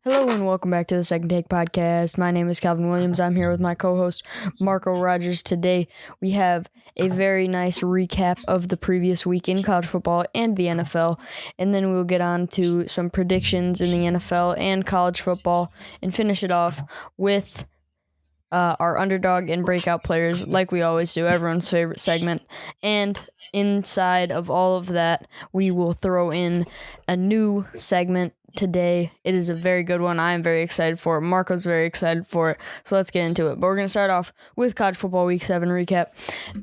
Hello and welcome back to the Second Take Podcast. My name is Calvin Williams. I'm here with my co-host Marco Rogers. Today we have a very nice recap of the previous week in college football and the NFL, and then we'll get on to some predictions in the NFL and college football and finish it off with our underdog and breakout players, like we always do, everyone's favorite segment. And inside of all of that, we will throw in a new segment today. It is a very good one. I am very excited for it. Marco's very excited for it. So let's get into it. But we're going to start off with college football week 7 recap.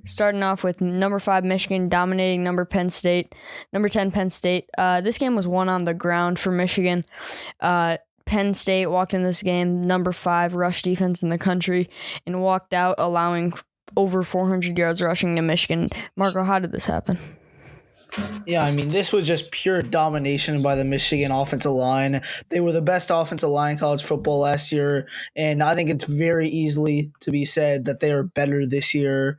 Starting off with number 5 Michigan dominating number 10 Penn State. This game was won on the ground for Michigan. Penn State walked in this game, number 5 rush defense in the country, and walked out allowing over 400 yards rushing to Michigan. Marco, how did this happen? Yeah, this was just pure domination by the Michigan offensive line. They were the best offensive line in college football last year, and I think it's very easily to be said that they are better this year.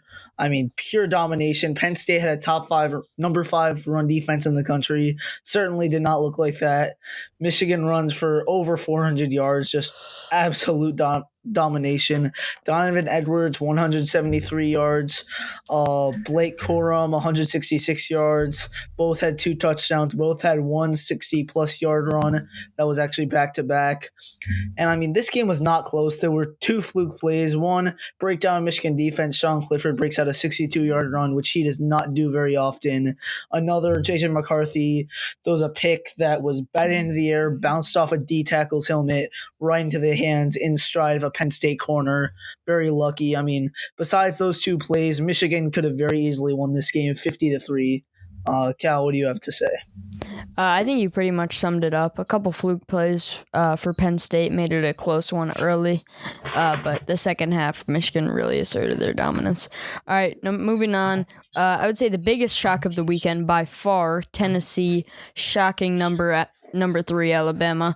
Pure domination. Penn State had a number 5 run defense in the country. Certainly did not look like that. Michigan runs for over 400 yards, just absolute domination. Donovan Edwards, 173 yards. Blake Corum, 166 yards. Both had 2 touchdowns. Both had 160-plus yard run. That was actually back-to-back. And, this game was not close. There were 2 fluke plays. One, breakdown Michigan defense. Sean Clifford breaks out a 62-yard run, which he does not do very often. Another, Jason McCarthy throws a pick that was batted into the air, bounced off a D-tackle's helmet, right into the hands in stride of a Penn State corner. Very lucky. Besides those 2 plays, Michigan could have very easily won this game 50-3. Cal, what do you have to say? I think you pretty much summed it up. A couple fluke plays for Penn State made it a close one early, but the second half, Michigan really asserted their dominance. All right, now moving on. I would say the biggest shock of the weekend by far, Tennessee shocking number 3 Alabama.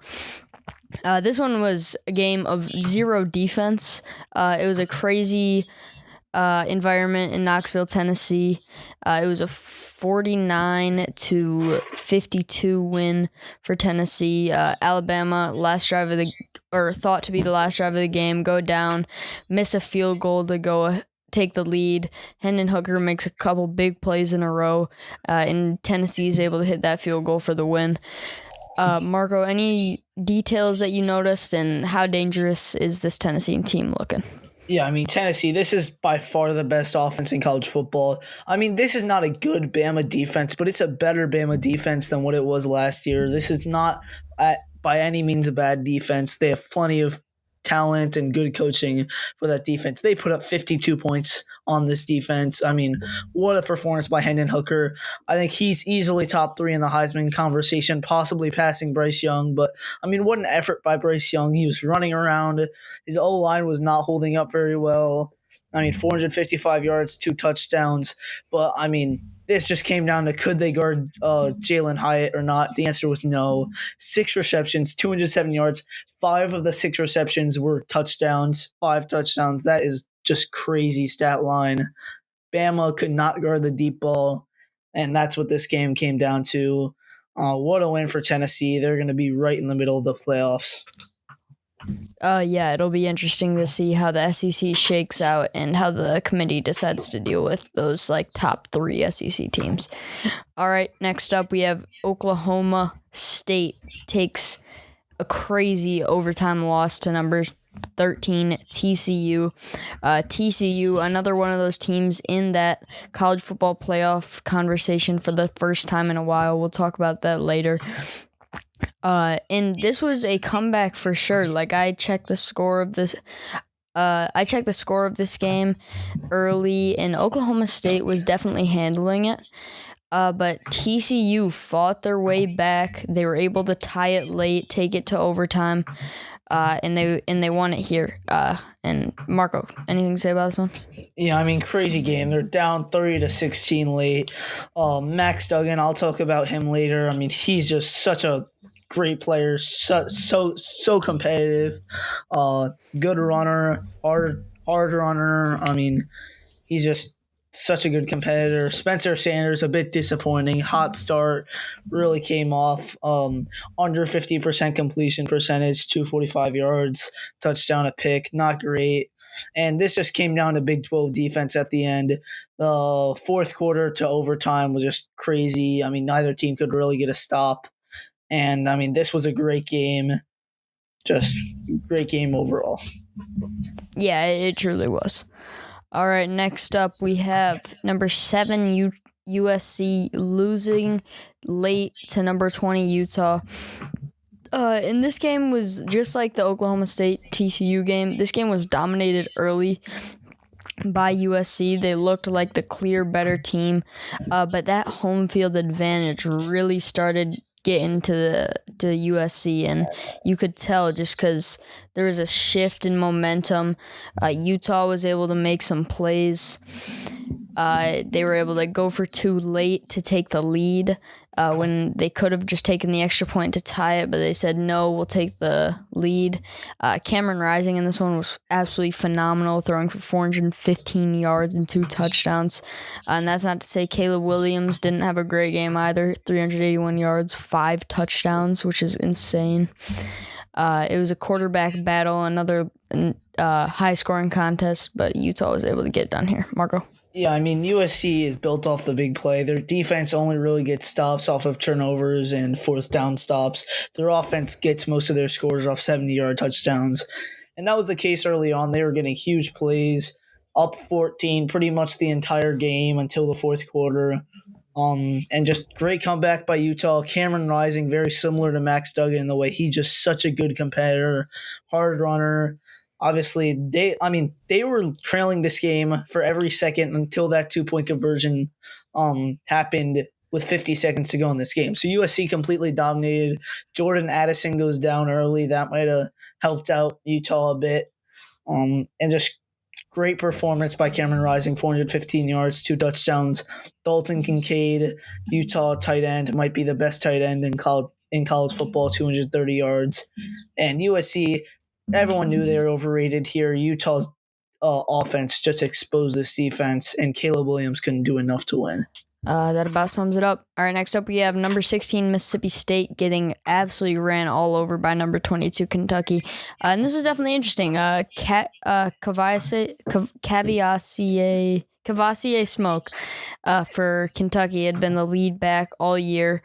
This one was a game of zero defense. It was a crazy environment in Knoxville, Tennessee. It was a 49-52 win for Tennessee. Alabama, thought to be the last drive of the game, go down, miss a field goal to go take the lead. Hendon Hooker makes a couple big plays in a row, and Tennessee is able to hit that field goal for the win. Marco, any details that you noticed, and how dangerous is this Tennessee team looking? Yeah, Tennessee, this is by far the best offense in college football. This is not a good Bama defense, but it's a better Bama defense than what it was last year. This is not by any means a bad defense. They have plenty of talent and good coaching for that defense. They put up 52 points on this defense. What a performance by Hendon Hooker. I think he's easily top 3 in the Heisman conversation, possibly passing Bryce Young. But, what an effort by Bryce Young. He was running around. His O-line was not holding up very well. 455 yards, 2 touchdowns. But, this just came down to could they guard Jalen Hyatt or not? The answer was no. 6 receptions, 207 yards. 5 of the 6 receptions were touchdowns. 5 touchdowns. That is just crazy stat line. Bama could not guard the deep ball, and that's what this game came down to. What a win for Tennessee. They're going to be right in the middle of the playoffs. Yeah, it'll be interesting to see how the SEC shakes out and how the committee decides to deal with those top 3 SEC teams. All right, next up we have Oklahoma State takes a crazy overtime loss to number 13 TCU. TCU, another one of those teams in that college football playoff conversation for the first time in a while. We'll talk about that later. And this was a comeback for sure. I checked the score of this. Game early, and Oklahoma State was definitely handling it. But TCU fought their way back. They were able to tie it late, take it to overtime, and they won it here. And Marco, anything to say about this one? Yeah, crazy game. They're down 30-16 late. Max Duggan, I'll talk about him later. He's just such a great player, so competitive, good runner, hard runner. He's just such a good competitor. Spencer Sanders, a bit disappointing. Hot start, really came off. Under 50% completion percentage, 245 yards, touchdown, a pick. Not great. And this just came down to Big 12 defense at the end. The fourth quarter to overtime was just crazy. I mean, neither team could really get a stop. And I mean, this was a great game. Just great game overall. Yeah, it truly was. All right, next up we have number 7 USC losing late to number 20 Utah. And this game was just like the Oklahoma State TCU game. This game was dominated early by USC. They looked like the clear better team, but that home field advantage really started getting to USC, and you could tell just because there was a shift in momentum. Utah was able to make some plays. They were able to go for 2 late to take the lead when they could have just taken the extra point to tie it, but they said, no, we'll take the lead. Cameron Rising in this one was absolutely phenomenal, throwing for 415 yards and 2 touchdowns. And that's not to say Caleb Williams didn't have a great game either, 381 yards, 5 touchdowns, which is insane. It was a quarterback battle, another high-scoring contest, but Utah was able to get it done here. Marco? Yeah, I mean, USC is built off the big play. Their defense only really gets stops off of turnovers and fourth down stops. Their offense gets most of their scores off 70-yard touchdowns. And that was the case early on. They were getting huge plays, up 14 pretty much the entire game until the fourth quarter. And just great comeback by Utah. Cameron Rising, very similar to Max Duggan in the way he's just such a good competitor, hard runner. Obviously, they were trailing this game for every second until that 2-point conversion happened with 50 seconds to go in this game. So USC completely dominated. Jordan Addison goes down early. That might have helped out Utah a bit. And just great performance by Cameron Rising, 415 yards, 2 touchdowns. Dalton Kincaid, Utah tight end, might be the best tight end in college football, 230 yards. And USC, everyone knew they were overrated here. Utah's offense just exposed this defense, and Caleb Williams couldn't do enough to win. That about sums it up. All right, next up we have number 16 Mississippi State getting absolutely ran all over by number 22 Kentucky. And this was definitely interesting. Cavassier Smoke for Kentucky had been the lead back all year.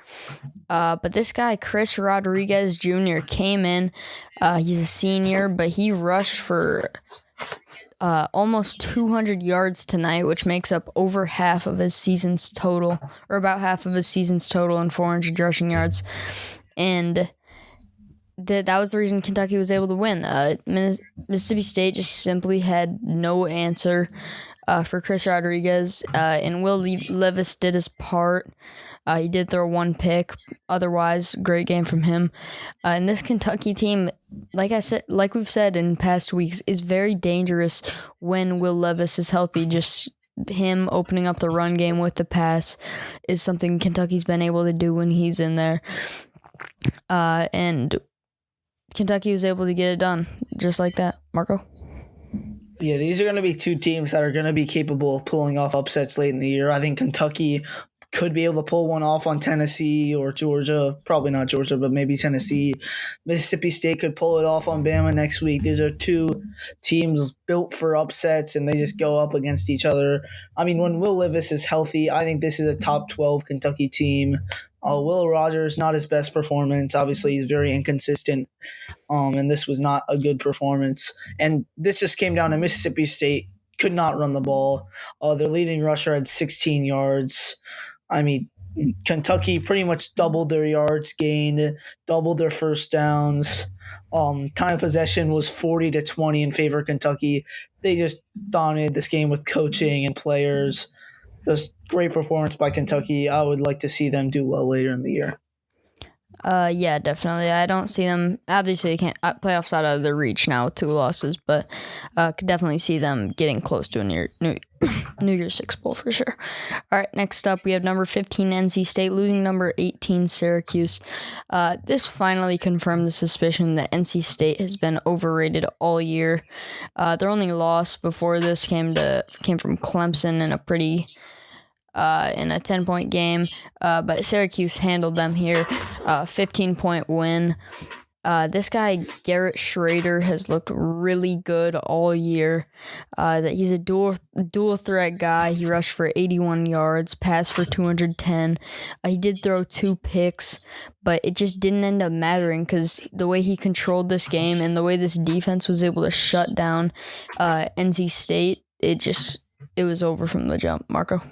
But this guy, Chris Rodriguez Jr., came in. He's a senior, but he rushed for almost 200 yards tonight, which makes up over half of his season's total, or about half of his season's total in 400 rushing yards. And that was the reason Kentucky was able to win. Mississippi State just simply had no answer for Chris Rodriguez, and Will Levis did his part. He did throw 1 pick. Otherwise, great game from him. And this Kentucky team, like we've said in past weeks, is very dangerous when Will Levis is healthy. Just him opening up the run game with the pass is something Kentucky's been able to do when he's in there. And Kentucky was able to get it done just like that. Marco? Yeah, these are going to be 2 teams that are going to be capable of pulling off upsets late in the year. I think Kentucky could be able to pull one off on Tennessee or Georgia. Probably not Georgia, but maybe Tennessee. Mississippi State could pull it off on Bama next week. These are 2 teams built for upsets, and they just go up against each other. I mean, when Will Levis is healthy, I think this is a top 12 Kentucky team. Will Rogers, not his best performance. Obviously, he's very inconsistent, and this was not a good performance. And this just came down to Mississippi State could not run the ball. Their leading rusher had 16 yards. I mean, Kentucky pretty much doubled their yards gained, doubled their first downs. Time of possession was 40-20 in favor of Kentucky. They just dominated this game with coaching and players. Just great performance by Kentucky. I would like to see them do well later in the year. Yeah, definitely. I don't see them. Obviously, they can't playoffs out of their reach now with 2 losses, but could definitely see them getting close to a New Year's Six bowl for sure. All right, next up we have number 15 NC State losing number 18 Syracuse. This finally confirmed the suspicion that NC State has been overrated all year. Their only loss before this came from Clemson in a pretty. In a 10-point game, but Syracuse handled them here, 15-point win. This guy, Garrett Schrader, has looked really good all year. That he's a dual threat guy. He rushed for 81 yards, passed for 210. He did throw 2 picks, but it just didn't end up mattering because the way he controlled this game and the way this defense was able to shut down NC State, it was over from the jump. Marco?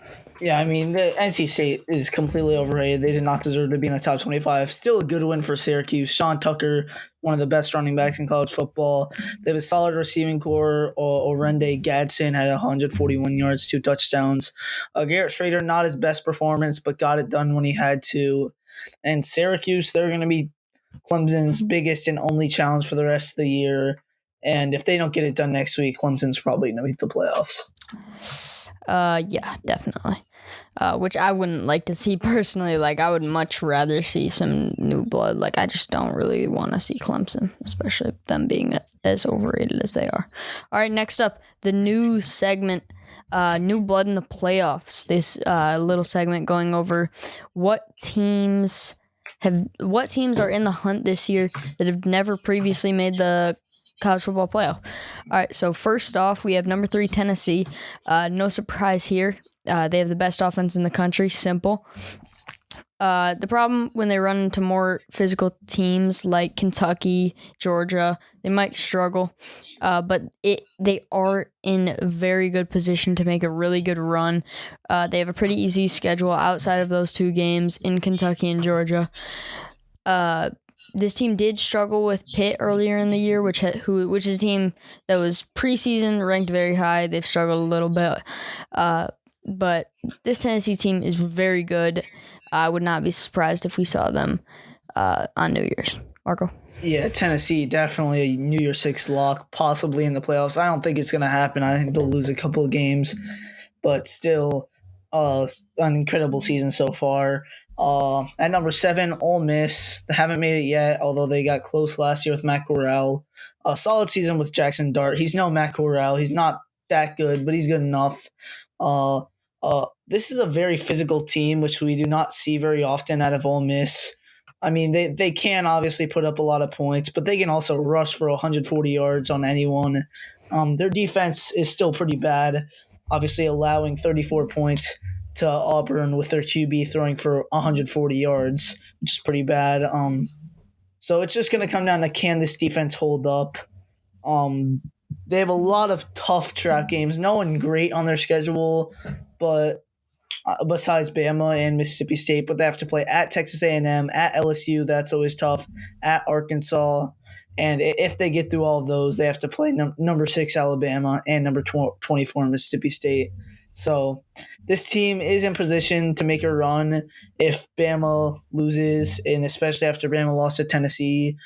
Yeah, I mean, the NC State is completely overrated. They did not deserve to be in the top 25. Still a good win for Syracuse. Sean Tucker, one of the best running backs in college football. They have a solid receiving core. Orende Gadsden had 141 yards, 2 touchdowns. Garrett Schrader, not his best performance, but got it done when he had to. And Syracuse, they're going to be Clemson's biggest and only challenge for the rest of the year. And if they don't get it done next week, Clemson's probably going to beat the playoffs. Yeah, definitely. Which I wouldn't like to see personally. Like, I would much rather see some new blood. Like, I just don't really want to see Clemson, especially them being as overrated as they are. All right, next up, the new segment, New Blood in the Playoffs. This little segment going over what teams are in the hunt this year that have never previously made the college football playoff. All right, so first off, we have number 3 Tennessee. No surprise here. They have the best offense in the country. Simple. The problem when they run into more physical teams like Kentucky, Georgia, they might struggle. But they are in a very good position to make a really good run. They have a pretty easy schedule outside of those 2 games in Kentucky and Georgia. This team did struggle with Pitt earlier in the year, which is a team that was preseason ranked very high. They've struggled a little bit, but this Tennessee team is very good. I would not be surprised if we saw them on New Year's. Marco? Yeah, Tennessee, definitely a New Year's Six lock, possibly in the playoffs. I don't think it's going to happen. I think they'll lose a couple of games, but still an incredible season so far. At number 7, Ole Miss. They haven't made it yet, although they got close last year with Matt Corral. A solid season with Jackson Dart. He's no Matt Corral. He's not that good, but he's good enough. This is a very physical team, which we do not see very often out of Ole Miss. I mean, they can obviously put up a lot of points, but they can also rush for 140 yards on anyone. Their defense is still pretty bad, obviously allowing 34 points to Auburn with their QB throwing for 140 yards, which is pretty bad. So it's just going to come down to, can this defense hold up? They have a lot of tough trap games. No one great on their schedule, but besides Bama and Mississippi State, but they have to play at Texas A&M, at LSU. That's always tough. At Arkansas. And if they get through all of those, they have to play number 6 Alabama and number 24 Mississippi State. So this team is in position to make a run if Bama loses, and especially after Bama lost to Tennessee.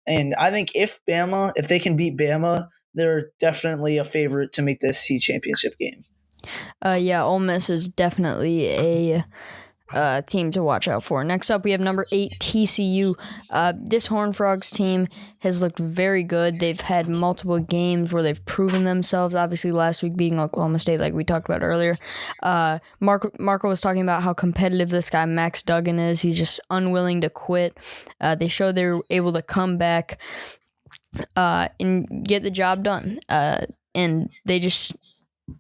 And I think if they can beat Bama, they're definitely a favorite to make this SEC championship game. Yeah, Ole Miss is definitely a team to watch out for. Next up, we have number 8 TCU. This Horned Frogs team has looked very good. They've had multiple games where they've proven themselves. Obviously, last week beating Oklahoma State, like we talked about earlier. Marco was talking about how competitive this guy Max Duggan is. He's just unwilling to quit. They showed they were able to come back and get the job done. And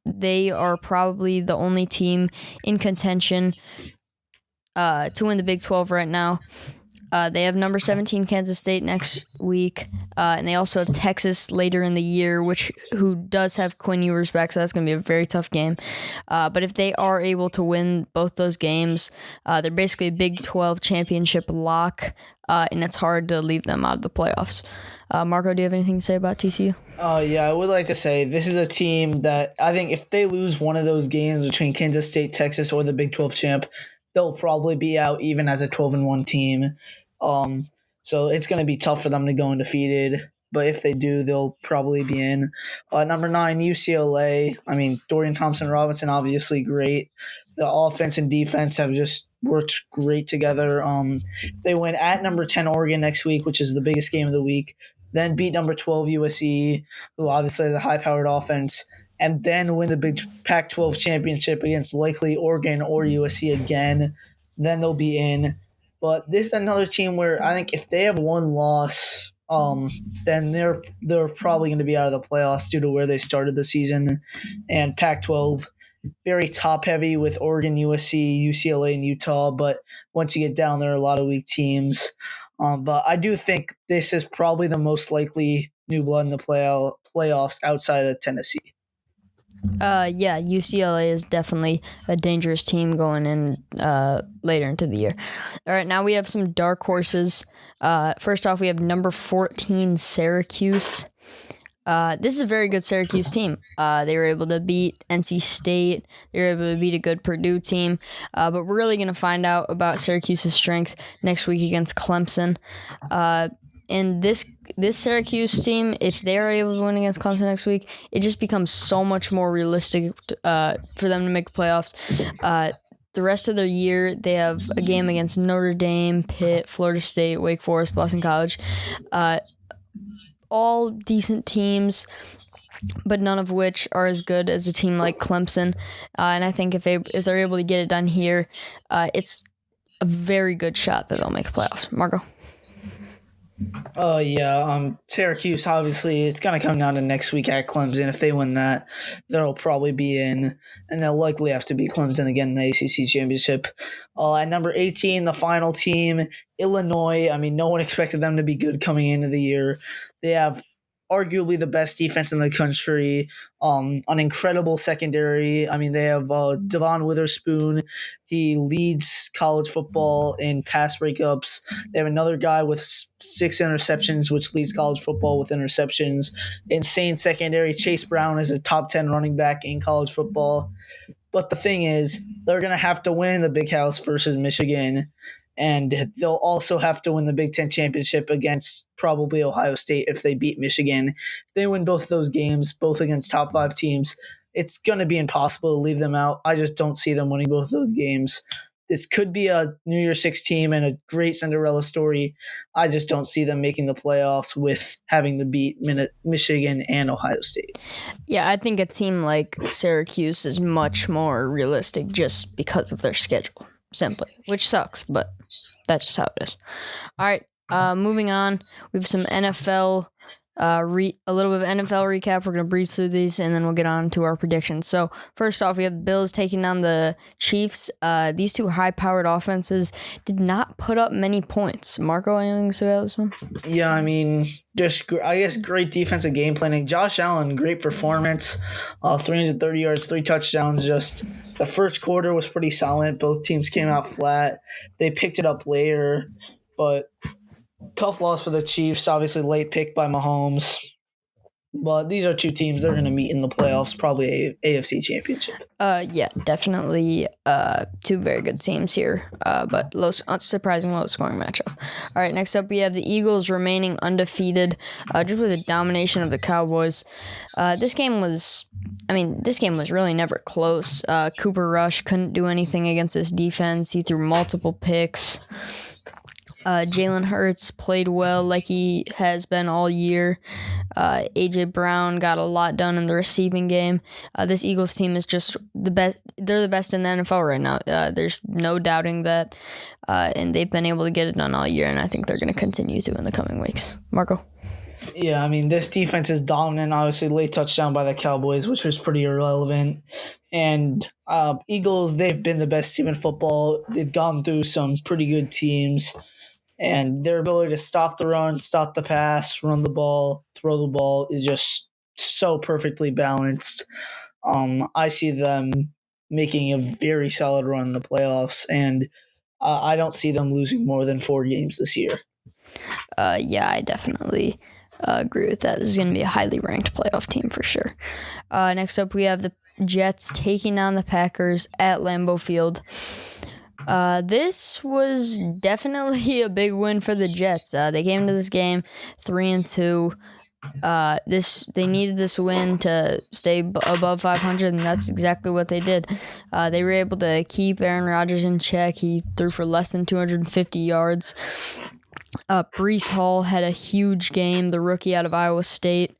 they are probably the only team in contention to win the Big 12 right now. They have number 17 Kansas State next week, and they also have Texas later in the year, who does have Quinn Ewers back, so that's going to be a very tough game. But if they are able to win both those games, they're basically a Big 12 championship lock, and it's hard to leave them out of the playoffs. Marco, do you have anything to say about TCU? Yeah, I would like to say this is a team that I think if they lose one of those games between Kansas State, Texas, or the Big 12 champ, they'll probably be out even as a 12-1 team. So it's going to be tough for them to go undefeated. But if they do, they'll probably be in. Number 9, UCLA. I mean, Dorian Thompson-Robinson, obviously great. The offense and defense have just worked great together. They win at number 10 Oregon next week, which is the biggest game of the week. Then beat number 12 USC, who obviously has a high-powered offense, and then win the Big Pac-12 championship against likely Oregon or USC again. Then they'll be in. But this is another team where I think if they have one loss, then they're probably going to be out of the playoffs due to where they started the season. And Pac-12, very top-heavy with Oregon, USC, UCLA, and Utah. But once you get down there, a lot of weak teams. But I do think this is probably the most likely new blood in the playoffs outside of Tennessee. Yeah, UCLA is definitely a dangerous team going in later into the year. All right, now we have some dark horses. First off, we have number 14 Syracuse. This is a very good Syracuse team. They were able to beat NC State. They were able to beat a good Purdue team. But we're really going to find out about Syracuse's strength next week against Clemson. And this Syracuse team, if they're able to win against Clemson next week, it just becomes so much more realistic for them to make the playoffs. The rest of the year, they have a game against Notre Dame, Pitt, Florida State, Wake Forest, Boston College. All decent teams, but none of which are as good as a team like Clemson. And I think if they're able to get it done here, it's a very good shot that they'll make the playoffs. Marco? Syracuse, obviously, it's going to come down to next week at Clemson. If they win that, they'll probably be in, and they'll likely have to beat Clemson again in the ACC Championship. At number 18, the final team, Illinois. I mean, no one expected them to be good coming into the year. They have arguably the best defense in the country, an incredible secondary. I mean, they have Devon Witherspoon. He leads college football in pass breakups. They have another guy with 6 interceptions, which leads college football with interceptions. Insane secondary. Chase Brown is a top 10 running back in college football. But the thing is, they're going to have to win in the Big House versus Michigan. And they'll also have to win the Big Ten championship against probably Ohio State if they beat Michigan. If they win both of those games, both against top 5 teams, it's going to be impossible to leave them out. I just don't see them winning both of those games. This could be a New Year's Six team and a great Cinderella story. I just don't see them making the playoffs with having to beat Michigan and Ohio State. Yeah, I think a team like Syracuse is much more realistic just because of their schedule, simply, which sucks, but that's just how it is. All right, moving on. We have some NFL, a little bit of NFL recap. We're going to breeze through these, and then we'll get on to our predictions. So first off, we have the Bills taking down the Chiefs. These two high-powered offenses did not put up many points. Marco, anything to say about this one? Yeah, I mean, I guess great defensive game planning. Josh Allen, great performance. 330 yards, 3 touchdowns. Just the first quarter was pretty solid. Both teams came out flat. They picked it up later, but tough loss for the Chiefs. Obviously, late pick by Mahomes. But these are two teams that are going to meet in the playoffs, probably AFC Championship. Yeah, definitely two very good teams here, but unsurprising low-scoring matchup. All right, next up we have the Eagles remaining undefeated, just with a domination of the Cowboys. This game was really never close. Cooper Rush couldn't do anything against this defense. He threw multiple picks. Jalen Hurts played well like he has been all year. A.J. Brown got a lot done in the receiving game. This Eagles team is just the best. They're the best in the NFL right now. There's no doubting that. And they've been able to get it done all year, and I think they're going to continue to in the coming weeks. Marco? Yeah, I mean, this defense is dominant. Obviously, late touchdown by the Cowboys, which was pretty irrelevant. And Eagles, they've been the best team in football. They've gone through some pretty good teams. And their ability to stop the run, stop the pass, run the ball, throw the ball is just so perfectly balanced. I see them making a very solid run in the playoffs, and I don't see them losing more than 4 games this year. Yeah, I definitely agree with that. This is going to be a highly ranked playoff team for sure. Next up, we have the Jets taking on the Packers at Lambeau Field. This was definitely a big win for the Jets. They came into this game 3-2. They needed this win to stay above 500, and that's exactly what they did. They were able to keep Aaron Rodgers in check. He threw for less than 250 yards. Breece Hall had a huge game, the rookie out of Iowa State.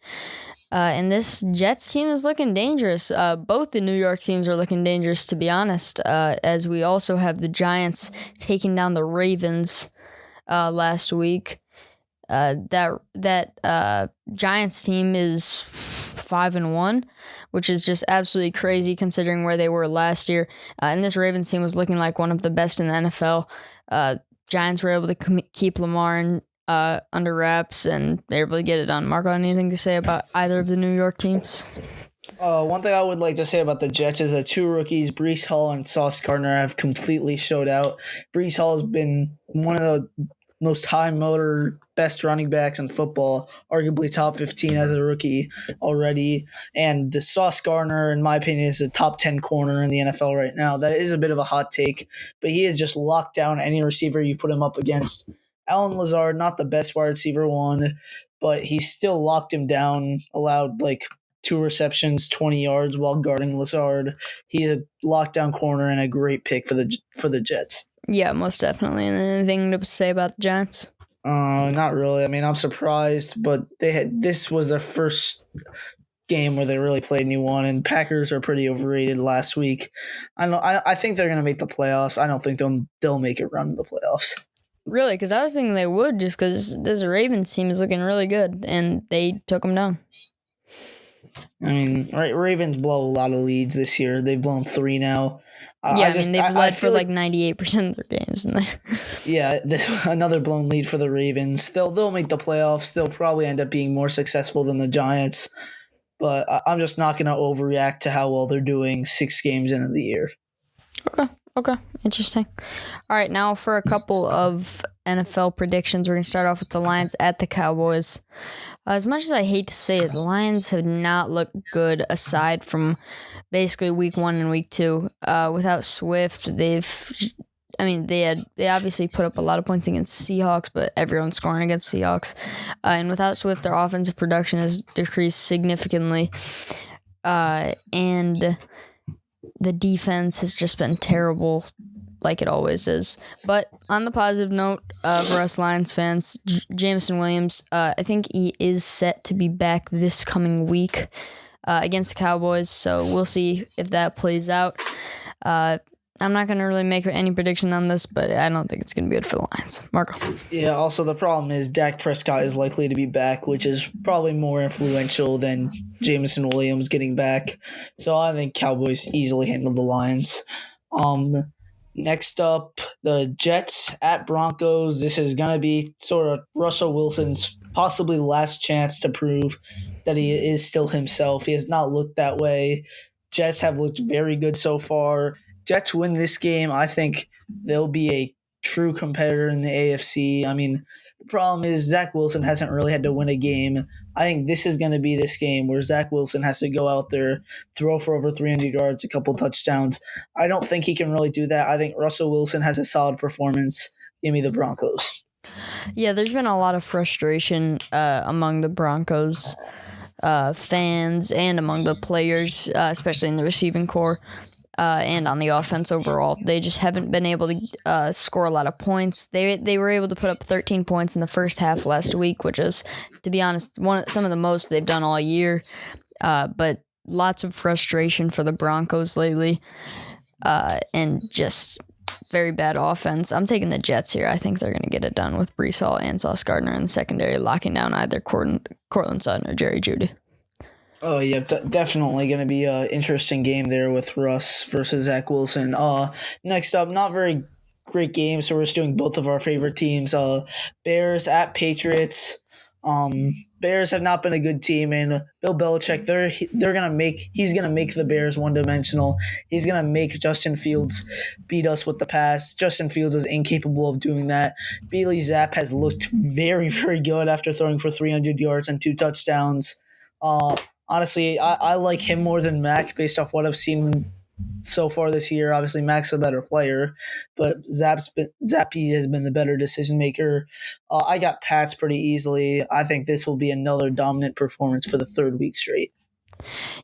And this Jets team is looking dangerous. Both the New York teams are looking dangerous, to be honest, as we also have the Giants taking down the Ravens last week. That Giants team is 5-1, which is just absolutely crazy considering where they were last year. And this Ravens team was looking like one of the best in the NFL. Giants were able to keep Lamar under wraps, and they were able to get it done. Marco, anything to say about either of the New York teams? One thing I would like to say about the Jets is that two rookies, Breece Hall and Sauce Gardner, have completely showed out. Breece Hall has been one of the most high motor, best running backs in football, arguably top 15 as a rookie already. And the Sauce Gardner, in my opinion, is a top 10 corner in the NFL right now. That is a bit of a hot take, but he has just locked down any receiver you put him up against. Allen Lazard, not the best wide receiver one, but he still locked him down, allowed like 2 receptions, 20 yards while guarding Lazard. He's a lockdown corner and a great pick for the Jets. Yeah, most definitely. And anything to say about the Giants? Not really. I mean, I'm surprised, but this was their first game where they really played and you won, and Packers are pretty overrated last week. I think they're gonna make the playoffs. I don't think they'll make it run the playoffs. Really? Because I was thinking they would, just because this Ravens team is looking really good, and they took them down. I mean, Ravens blow a lot of leads this year. They've blown 3 now. They've led for like 98% of their games in there. Yeah, this another blown lead for the Ravens. They'll make the playoffs. They'll probably end up being more successful than the Giants. But I'm just not going to overreact to how well they're doing 6 games into the year. Okay. Interesting. All right, now for a couple of NFL predictions. We're going to start off with the Lions at the Cowboys. As much as I hate to say it, the Lions have not looked good aside from basically week 1 and week 2. Without Swift, they obviously put up a lot of points against Seahawks, but everyone's scoring against Seahawks. And without Swift, their offensive production has decreased significantly. And the defense has just been terrible, like it always is. But on the positive note, for us Lions fans, Jameson Williams, I think he is set to be back this coming week against the Cowboys, so we'll see if that plays out. I'm not going to really make any prediction on this, but I don't think it's going to be good for the Lions. Marco. Yeah, also the problem is Dak Prescott is likely to be back, which is probably more influential than Jameson Williams getting back. So I think Cowboys easily handle the Lions. Next up, the Jets at Broncos. This is going to be sort of Russell Wilson's possibly last chance to prove that he is still himself. He has not looked that way. Jets have looked very good so far. Jets win this game. I think they'll be a true competitor in the AFC. I mean, the problem is Zach Wilson hasn't really had to win a game. I think this is going to be this game where Zach Wilson has to go out there, throw for over 300 yards, a couple touchdowns. I don't think he can really do that. I think Russell Wilson has a solid performance. Give me the Broncos. Yeah, there's been a lot of frustration among the Broncos fans and among the players, especially in the receiving corps. And on the offense overall, they just haven't been able to score a lot of points. They were able to put up 13 points in the first half last week, which is, to be honest, some of the most they've done all year. But lots of frustration for the Broncos lately, and just very bad offense. I'm taking the Jets here. I think they're going to get it done with Breece Hall and Sauce Gardner in the secondary, locking down either Courtland Sutton or Jerry Jeudy. Oh, yeah, definitely going to be an interesting game there with Russ versus Zach Wilson. Next up, not very great game, so we're just doing both of our favorite teams. Bears at Patriots. Bears have not been a good team, and Bill Belichick, he's gonna make the Bears one-dimensional. He's gonna make Justin Fields beat us with the pass. Justin Fields is incapable of doing that. Bailey Zapp has looked very, very good after throwing for 300 yards and 2 touchdowns. Honestly, I like him more than Mac based off what I've seen so far this year. Obviously, Mac's a better player, but Zappe has been the better decision maker. I got Pats pretty easily. I think this will be another dominant performance for the third week straight.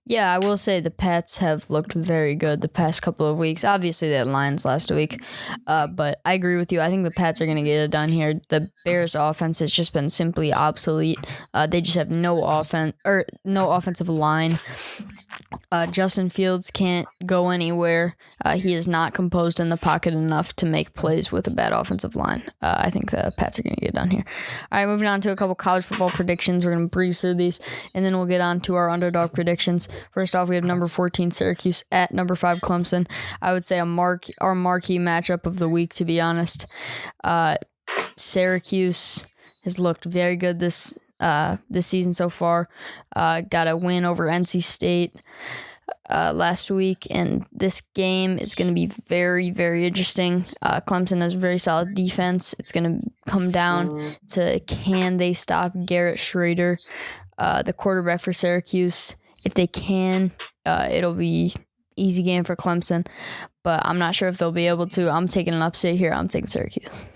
Yeah, I will say the Pats have looked very good the past couple of weeks. Obviously, they had Lions last week, but I agree with you. I think the Pats are going to get it done here. The Bears' offense has just been simply obsolete. They just have no offensive line. Justin Fields can't go anywhere. He is not composed in the pocket enough to make plays with a bad offensive line. I think the Pats are going to get it done here. All right, moving on to a couple college football predictions. We're going to breeze through these, and then we'll get on to our underdog predictions. First off, we have number 14 Syracuse at number 5 Clemson. I would say our marquee matchup of the week, to be honest. Syracuse has looked very good this season so far. Got a win over NC State last week, and this game is going to be very, very interesting. Clemson has a very solid defense. It's going to come down to, can they stop Garrett Schrader, the quarterback for Syracuse? If they can, it'll be easy game for Clemson, but I'm not sure if they'll be able to. I'm taking an upset here. I'm taking Syracuse.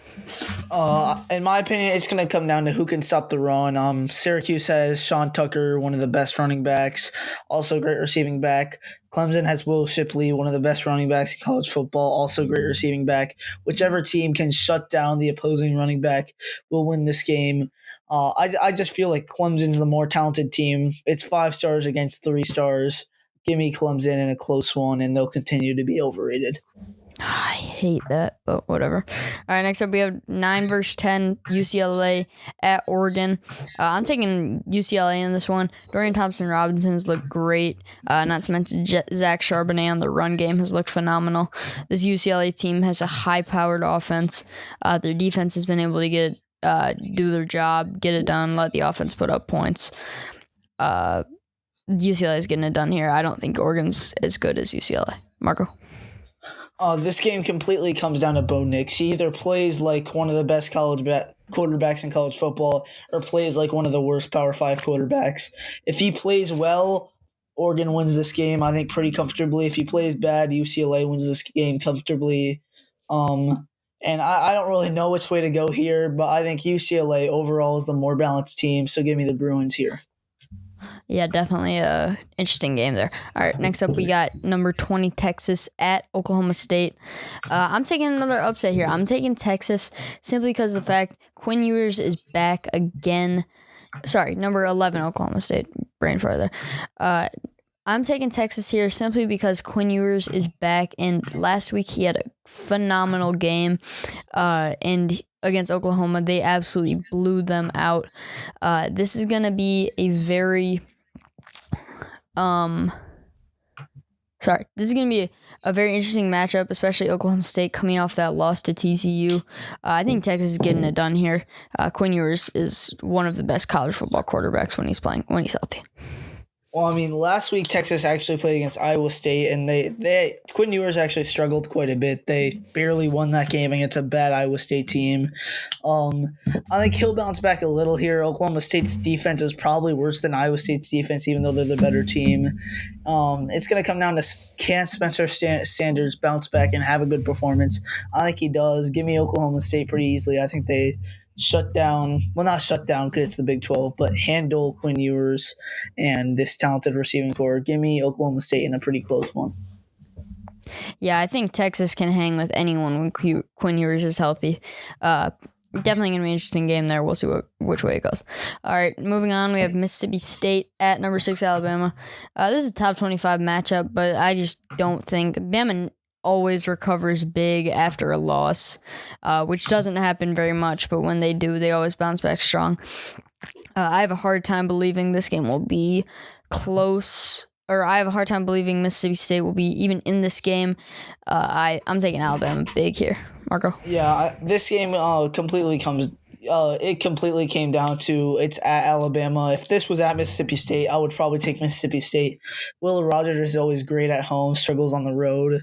In my opinion, it's going to come down to who can stop the run. Syracuse has Sean Tucker, one of the best running backs, also great receiving back. Clemson has Will Shipley, one of the best running backs in college football, also great receiving back. Whichever team can shut down the opposing running back will win this game. I just feel like Clemson's the more talented team. It's 5 stars against 3 stars. Give me Clemson in a close one, and they'll continue to be overrated. I hate that, but whatever. All right, next up we have 9 versus 10 UCLA at Oregon. I'm taking UCLA in this one. Dorian Thompson-Robinson has looked great. Not to mention Zach Charbonnet on the run game has looked phenomenal. This UCLA team has a high-powered offense. Their defense has been able to do their job, get it done, let the offense put up points. UCLA is getting it done here. I don't think Oregon's as good as UCLA. Marco? This game completely comes down to Bo Nix. He either plays like one of the best college quarterbacks in college football or plays like one of the worst Power 5 quarterbacks. If he plays well, Oregon wins this game, I think, pretty comfortably. If he plays bad, UCLA wins this game comfortably. And I don't really know which way to go here, but I think UCLA overall is the more balanced team, so give me the Bruins here. Yeah, definitely a interesting game there. All right, next up we got number 20 Texas at Oklahoma State. I'm taking another upset here. I'm taking Texas simply because of the fact Quinn Ewers is back again. Sorry, number 11 Oklahoma State. Brain fart there. I'm taking Texas here simply because Quinn Ewers is back, and last week he had a phenomenal game, and against Oklahoma, they absolutely blew them out. This is going to be a very very interesting matchup, especially Oklahoma State coming off that loss to TCU. I think Texas is getting it done here. Quinn Ewers is one of the best college football quarterbacks when he's healthy. Well, I mean, last week Texas actually played against Iowa State, and Quinn Ewers actually struggled quite a bit. They barely won that game against a bad Iowa State team. I think he'll bounce back a little here. Oklahoma State's defense is probably worse than Iowa State's defense, even though they're the better team. It's going to come down to, can Spencer Sanders bounce back and have a good performance? I think he does. Give me Oklahoma State pretty easily. I think they not shut down because it's the Big 12, but handle Quinn Ewers and this talented receiving core. Give me Oklahoma State in a pretty close one. Yeah, I think Texas can hang with anyone when Quinn Ewers is healthy. Definitely going to be an interesting game there. We'll see which way it goes. All right, moving on, we have Mississippi State at number 6 Alabama. This is a top 25 matchup, but I just don't think Bama always recovers big after a loss, which doesn't happen very much, but when they do, they always bounce back strong. I have a hard time believing this game will be close, or I have a hard time believing Mississippi State will be even in this game. I'm taking Alabama big here. Marco? Yeah, this game completely came down to it's at Alabama. If this was at Mississippi State, I would probably take Mississippi State. Will Rogers is always great at home, struggles on the road.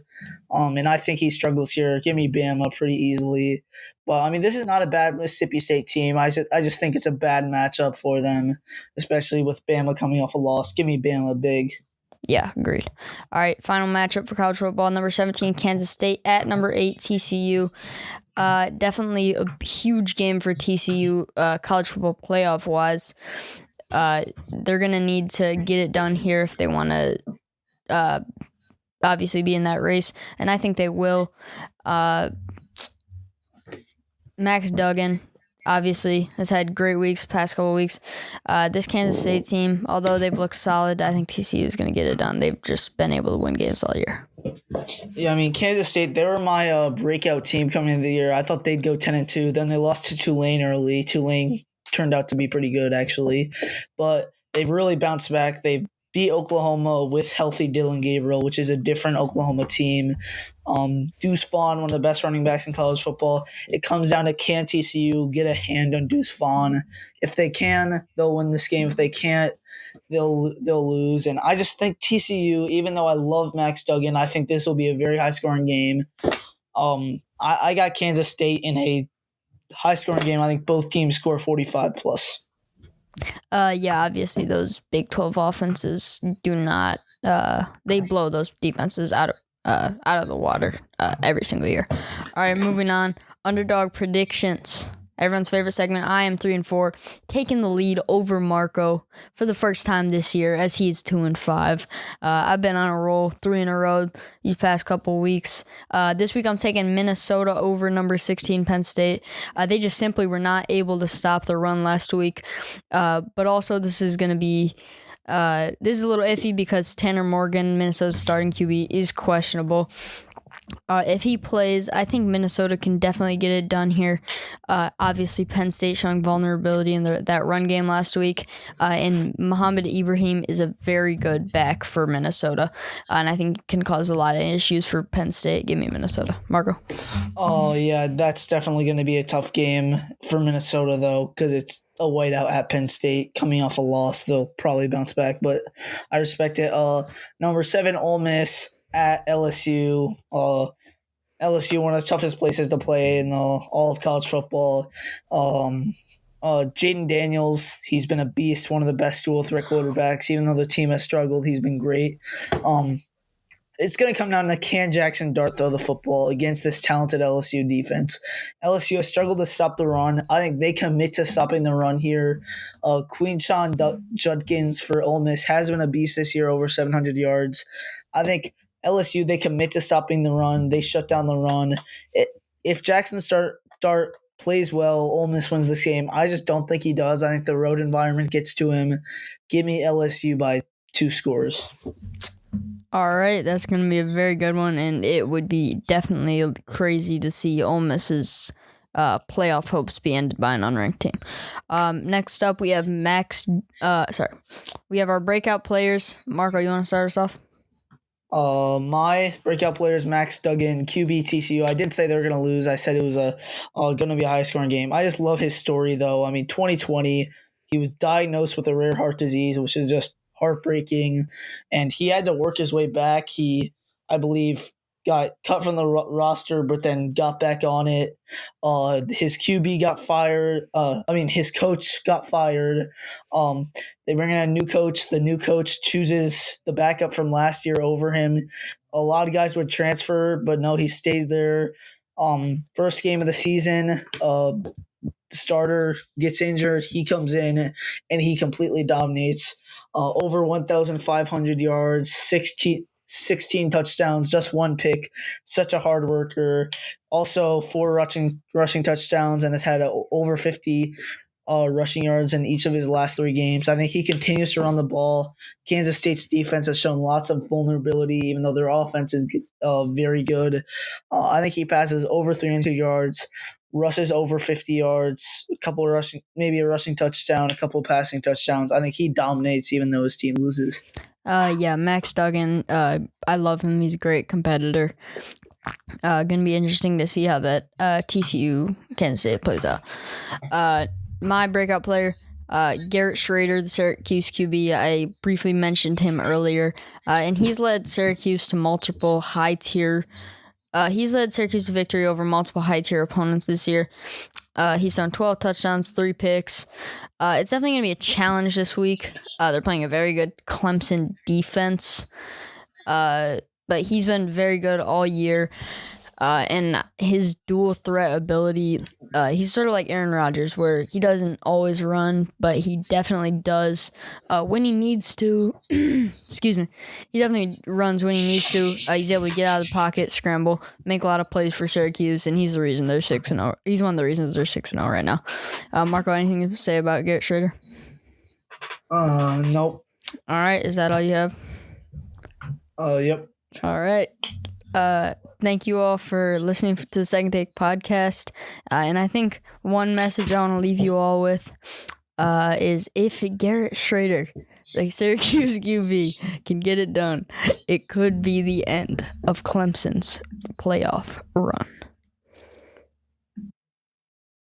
And I think he struggles here. Give me Bama pretty easily. But, I mean, this is not a bad Mississippi State team. I just think it's a bad matchup for them, especially with Bama coming off a loss. Give me Bama big. Yeah, agreed. All right, final matchup for college football. Number 17, Kansas State at number 8, TCU. Definitely a huge game for TCU college football playoff-wise. They're going to need to get it done here if they want to obviously be in that race, and I think they will. Max Duggan obviously has had great weeks past couple weeks. This Kansas State team, although they've looked solid, I think TCU is going to get it done. They've just been able to win games all year. Yeah, I mean, Kansas State, they were my breakout team coming into the year. I thought they'd go 10-2. Then they lost to Tulane early. Tulane turned out to be pretty good, actually. But they've really bounced back. They beat Oklahoma with healthy Dylan Gabriel, which is a different Oklahoma team. Deuce Vaughn, one of the best running backs in college football. It comes down to, can TCU get a hand on Deuce Vaughn? If they can, they'll win this game. If they can't, they'll lose. And I just think TCU, even though I love Max Duggan, I think this will be a very high-scoring game. I got Kansas State in a high-scoring game. I think both teams score 45+. Yeah, obviously those Big 12 offenses do not they blow those defenses out of the water every single year. All right, moving on. Underdog predictions. Everyone's favorite segment. I am 3-4, taking the lead over Marco for the first time this year, as he's 2-5. I've been on a roll, 3 in a row these past couple weeks. This week I'm taking Minnesota over number 16 Penn State. They just simply were not able to stop the run last week. But also this is going to be this is a little iffy because Tanner Morgan, Minnesota's starting QB, is questionable. If he plays, I think Minnesota can definitely get it done here. Obviously, Penn State showing vulnerability in that run game last week. And Muhammad Ibrahim is a very good back for Minnesota. And I think can cause a lot of issues for Penn State. Give me Minnesota. Marco? Oh, yeah, that's definitely going to be a tough game for Minnesota, though, because it's a whiteout at Penn State coming off a loss. They'll probably bounce back, but I respect it. Number 7, Ole Miss at LSU. LSU, one of the toughest places to play in all of college football. Jaden Daniels, he's been a beast, one of the best dual threat quarterbacks. Even though the team has struggled, he's been great. It's going to come down to, can Jackson Dart throw the football against this talented LSU defense? LSU has struggled to stop the run. I think they commit to stopping the run here. Quinshon Judkins for Ole Miss has been a beast this year, over 700 yards. I think LSU, they commit to stopping the run. They shut down the run. If Jackson Dart plays well, Ole Miss wins this game. I just don't think he does. I think the road environment gets to him. Give me LSU by 2 scores. All right, that's going to be a very good one, and it would be definitely crazy to see Ole Miss's playoff hopes be ended by an unranked team. Next up, we have we have our breakout players. Marco, you want to start us off? My breakout players, Max Duggan, QB TCU. I did say they were going to lose. I said it was going to be a high-scoring game. I just love his story, though. I mean, 2020, he was diagnosed with a rare heart disease, which is just heartbreaking, and he had to work his way back. He, I believe, got cut from the roster, but then got back on it. His QB got fired. His coach got fired. They bring in a new coach. The new coach chooses the backup from last year over him. A lot of guys would transfer, but no, he stays there. First game of the season, the starter gets injured. He comes in, and he completely dominates. Over 1,500 yards, 16 touchdowns, just 1 pick. Such a hard worker. Also 4 rushing touchdowns, and has had over 50 rushing yards in each of his last 3 games. I think he continues to run the ball. Kansas State's defense has shown lots of vulnerability, even though their offense is very good. I think he passes over 300 yards, rushes over 50 yards, maybe a rushing touchdown, a couple passing touchdowns. I think he dominates even though his team loses. Yeah, Max Duggan, I love him. He's a great competitor. Going to be interesting to see how that TCU Kansas State plays out. My breakout player, Garrett Schrader, the Syracuse QB. I briefly mentioned him earlier, and he's led Syracuse to multiple high-tier He's led Syracuse to victory over multiple high-tier opponents this year. He's thrown 12 touchdowns, 3 picks. It's definitely going to be a challenge this week. They're playing a very good Clemson defense. But he's been very good all year. And his dual threat ability, he's sort of like Aaron Rodgers, where he doesn't always run, but he definitely does when he needs to. Excuse me. He definitely runs when he needs to. He's able to get out of the pocket, scramble, make a lot of plays for Syracuse, and he's the reason they're 6-0. He's one of the reasons they're 6-0 right now. Marco, anything to say about Garrett Schrader? Nope. All right. Is that all you have? Yep. All right. Thank you all for listening to the Second Take podcast. And I think one message I want to leave you all with is if Garrett Schrader, like Syracuse QB, can get it done, it could be the end of Clemson's playoff run.